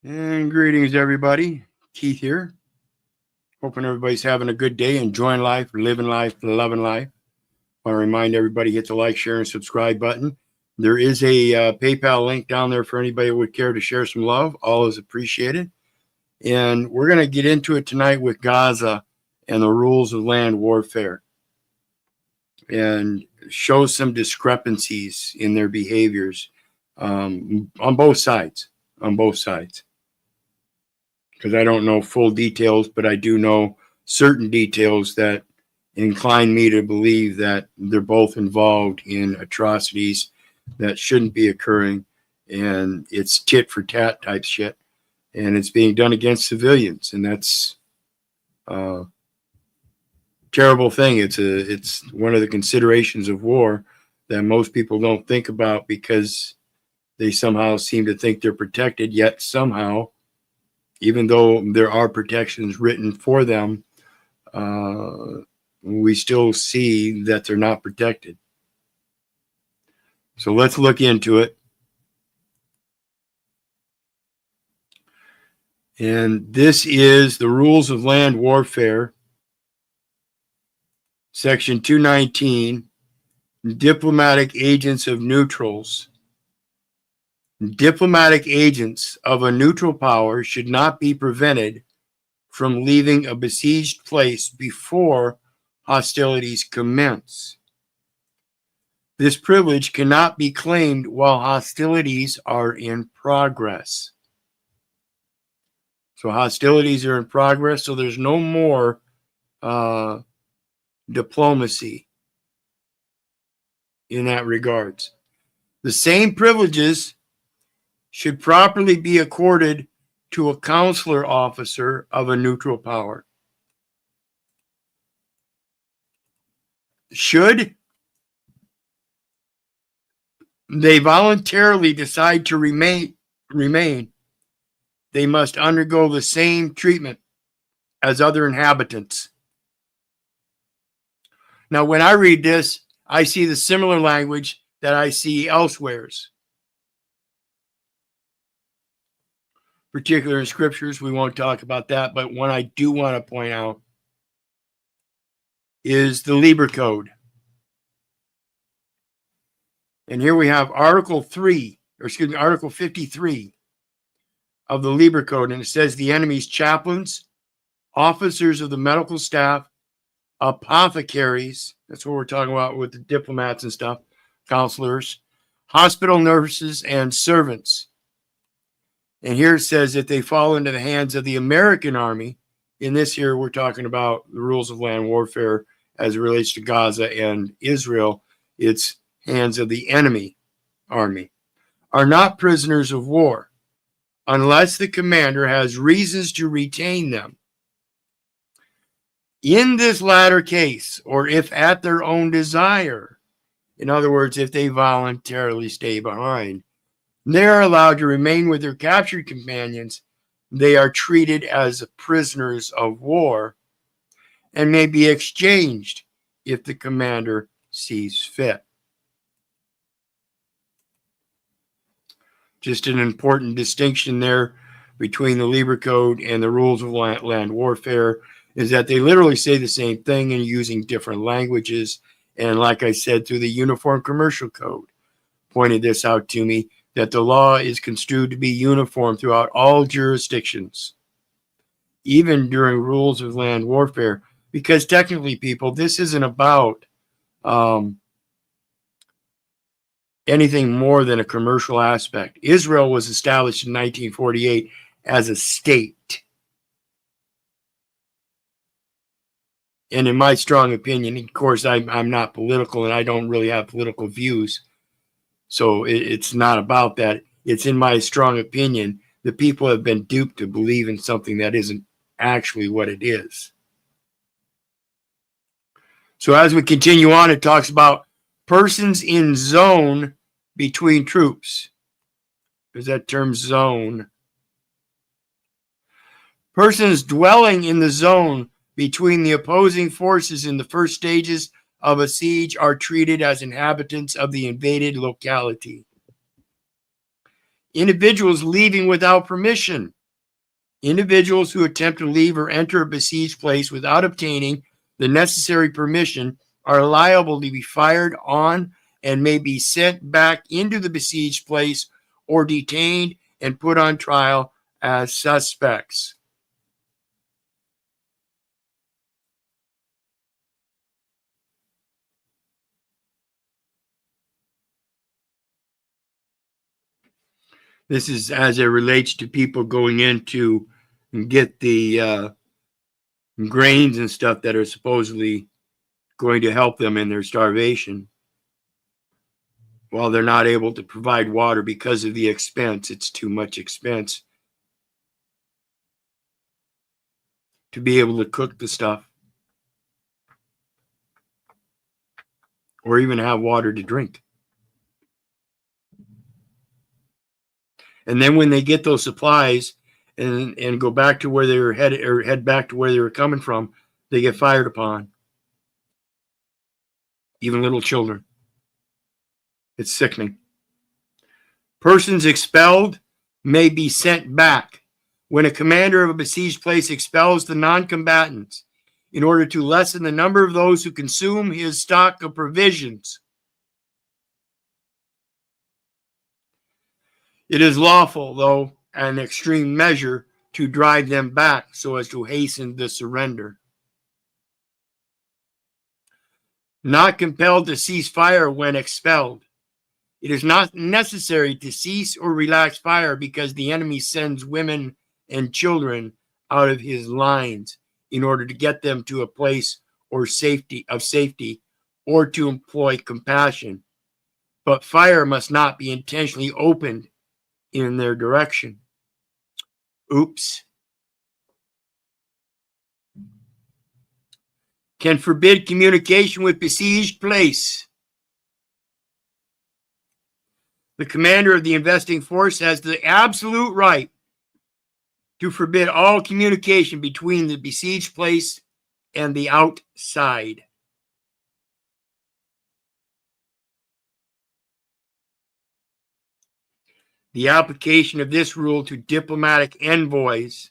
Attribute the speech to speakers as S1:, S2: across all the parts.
S1: And greetings, everybody. Keith here. Hoping everybody's having a good day, enjoying life, living life, loving life. I want to remind everybody, hit the like, share, and subscribe button. There is a PayPal link down there for anybody who would care to share some love. All is appreciated. And we're going to get into it tonight with Gaza and the rules of land warfare and show some discrepancies in their behaviors on both sides. Because I don't know full details, but I do know certain details that incline me to believe that they're both involved in atrocities that shouldn't be occurring, and it's tit for tat type shit, and it's being done against civilians, and that's a terrible thing. It's one of the considerations of war that most people don't think about because they somehow seem to think they're protected, yet somehow, even though there are protections written for them, we still see that they're not protected. So let's look into it. And this is the rules of land warfare, section 219, diplomatic agents of neutrals. Diplomatic agents of a neutral power should not be prevented from leaving a besieged place before hostilities commence. This privilege cannot be claimed while hostilities are in progress. So hostilities are in progress, so there's no more diplomacy in that regards. The same privileges should properly be accorded to a consular officer of a neutral power. Should they voluntarily decide to remain, they must undergo the same treatment as other inhabitants. Now, when I read this, I see the similar language that I see elsewheres. Particular in scriptures, we won't talk about that, but one I do want to point out is the Lieber Code. And here we have Article 53 of the Lieber Code, and it says the enemy's chaplains, officers of the medical staff, apothecaries, that's what we're talking about with the diplomats and stuff, counselors, hospital nurses, and servants. And here it says that they fall into the hands of the American army. In this here, we're talking about the rules of land warfare as it relates to Gaza and Israel. It's hands of the enemy army, are not prisoners of war unless the commander has reasons to retain them. In this latter case, or if at their own desire, in other words, if they voluntarily stay behind, they are allowed to remain with their captured companions. They are treated as prisoners of war and may be exchanged if the commander sees fit. Just an important distinction there between the Lieber Code and the rules of land warfare is that they literally say the same thing and using different languages. And like I said, through the Uniform Commercial Code, pointed this out to me, that the law is construed to be uniform throughout all jurisdictions, even during rules of land warfare, because technically, people, this isn't about anything more than a commercial aspect. Israel was established in 1948 as a state. And in my strong opinion, of course, I'm not political and I don't really have political views. So it's not about that. It's in my strong opinion, the people have been duped to believe in something that isn't actually what it is. So as we continue on, it talks about persons in zone between troops. There's that term zone. Persons dwelling in the zone between the opposing forces in the first stages of a siege are treated as inhabitants of the invaded locality. Individuals leaving without permission. Individuals who attempt to leave or enter a besieged place without obtaining the necessary permission are liable to be fired on and may be sent back into the besieged place or detained and put on trial as suspects. This is as it relates to people going in to get the grains and stuff that are supposedly going to help them in their starvation, while they're not able to provide water because of the expense. It's too much expense to be able to cook the stuff or even have water to drink. And then when they get those supplies and go back to where they were headed, or head back to where they were coming from, they get fired upon. Even little children. It's sickening. Persons expelled may be sent back. When a commander of a besieged place expels the non-combatants in order to lessen the number of those who consume his stock of provisions, it is lawful, though an extreme measure, to drive them back so as to hasten the surrender. Not compelled to cease fire when expelled. It is not necessary to cease or relax fire because the enemy sends women and children out of his lines in order to get them to a place of safety or to employ compassion. But fire must not be intentionally opened in their direction. Oops. Can forbid communication with besieged place. The commander of the investing force has the absolute right to forbid all communication between the besieged place and the outside. The application of this rule to diplomatic envoys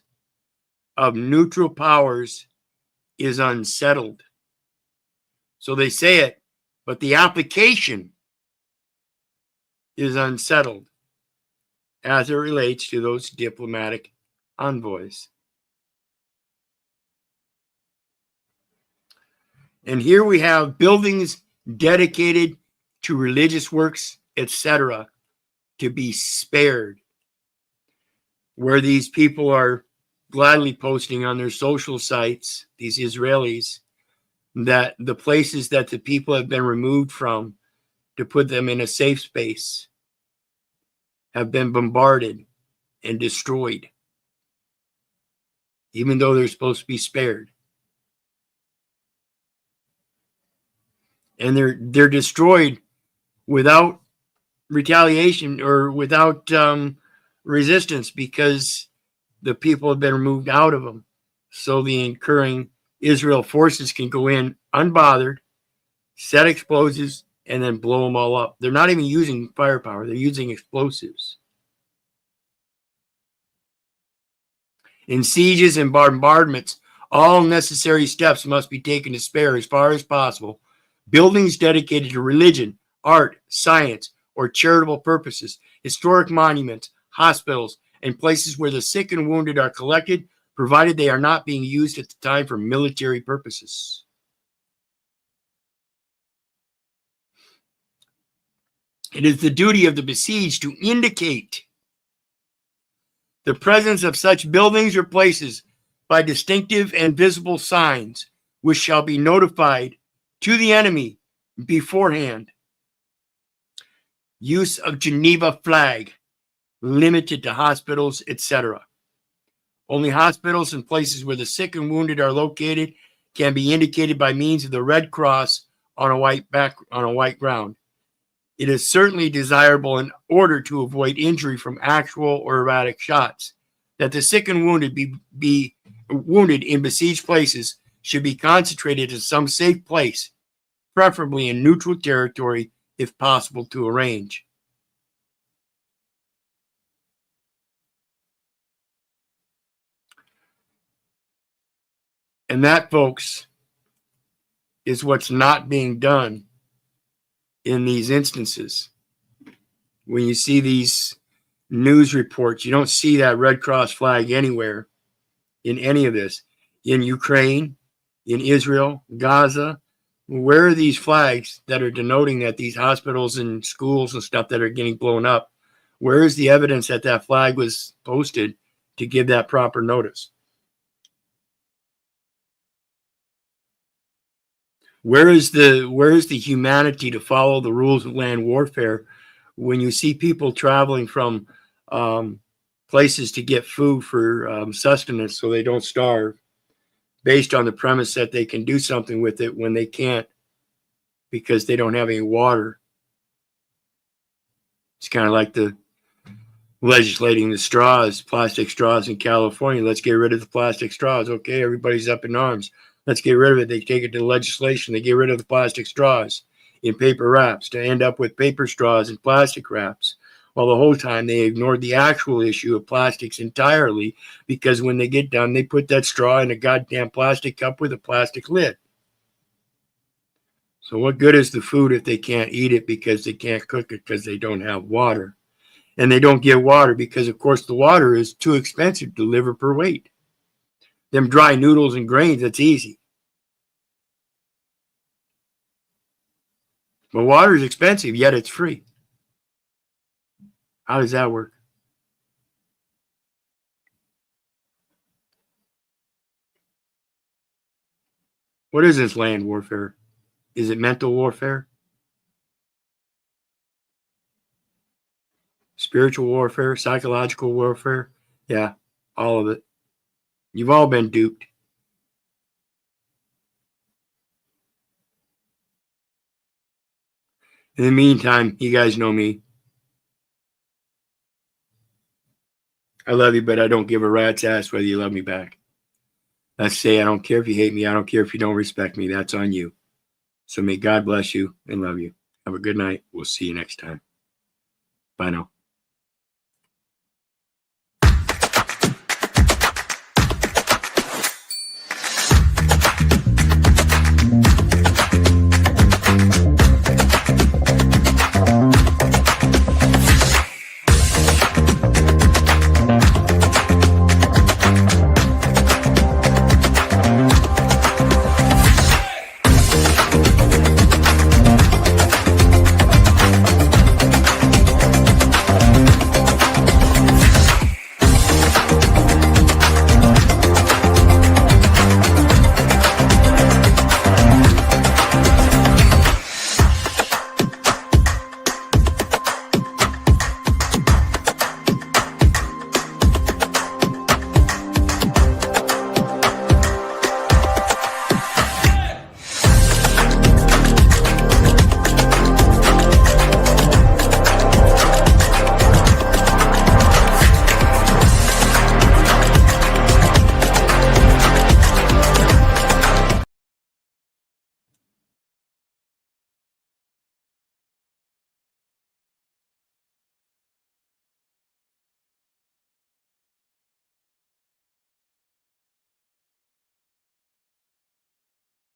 S1: of neutral powers is unsettled. So they say it, but the application is unsettled as it relates to those diplomatic envoys. And here we have buildings dedicated to religious works, etc., to be spared, where these people are gladly posting on their social sites, these Israelis, that the places that the people have been removed from to put them in a safe space have been bombarded and destroyed, even though they're supposed to be spared. And they're destroyed without retaliation or without resistance because the people have been removed out of them. So the incurring Israel forces can go in unbothered, set explosives, and then blow them all up. They're not even using firepower. They're using explosives. In sieges and bombardments, all necessary steps must be taken to spare, as far as possible, buildings dedicated to religion, art, science, or charitable purposes, historic monuments, hospitals, and places where the sick and wounded are collected, provided they are not being used at the time for military purposes. It is the duty of the besieged to indicate the presence of such buildings or places by distinctive and visible signs, which shall be notified to the enemy beforehand. Use of Geneva flag, limited to hospitals, etc. Only hospitals and places where the sick and wounded are located can be indicated by means of the Red Cross on a white ground. It is certainly desirable, in order to avoid injury from actual or erratic shots, that the sick and wounded be wounded in besieged places should be concentrated in some safe place, preferably in neutral territory, if possible to arrange. And that, folks, is what's not being done in these instances. When you see these news reports, you don't see that Red Cross flag anywhere in any of this. In Ukraine, in Israel, Gaza, where are these flags that are denoting that these hospitals and schools and stuff that are getting blown up? Where is the evidence that that flag was posted to give that proper notice? Where is the humanity to follow the rules of land warfare when you see people traveling from places to get food for sustenance so they don't starve, based on the premise that they can do something with it when they can't because they don't have any water? It's kind of like the legislating the straws, plastic straws in California. Let's get rid of the plastic straws. Okay, everybody's up in arms. Let's get rid of it. They take it to legislation. They get rid of the plastic straws in paper wraps to end up with paper straws and plastic wraps. Well, the whole time they ignored the actual issue of plastics entirely, because when they get done, they put that straw in a goddamn plastic cup with a plastic lid. So what good is the food if they can't eat it because they can't cook it because they don't have water? And they don't get water because, of course, the water is too expensive to deliver per weight. Them dry noodles and grains, that's easy. But water is expensive, yet it's free. How does that work? What is this land warfare? Is it mental warfare? Spiritual warfare? Psychological warfare? Yeah, all of it. You've all been duped. In the meantime, you guys know me. I love you, but I don't give a rat's ass whether you love me back. Let's say I don't care if you hate me. I don't care if you don't respect me. That's on you. So may God bless you and love you. Have a good night. We'll see you next time. Bye now.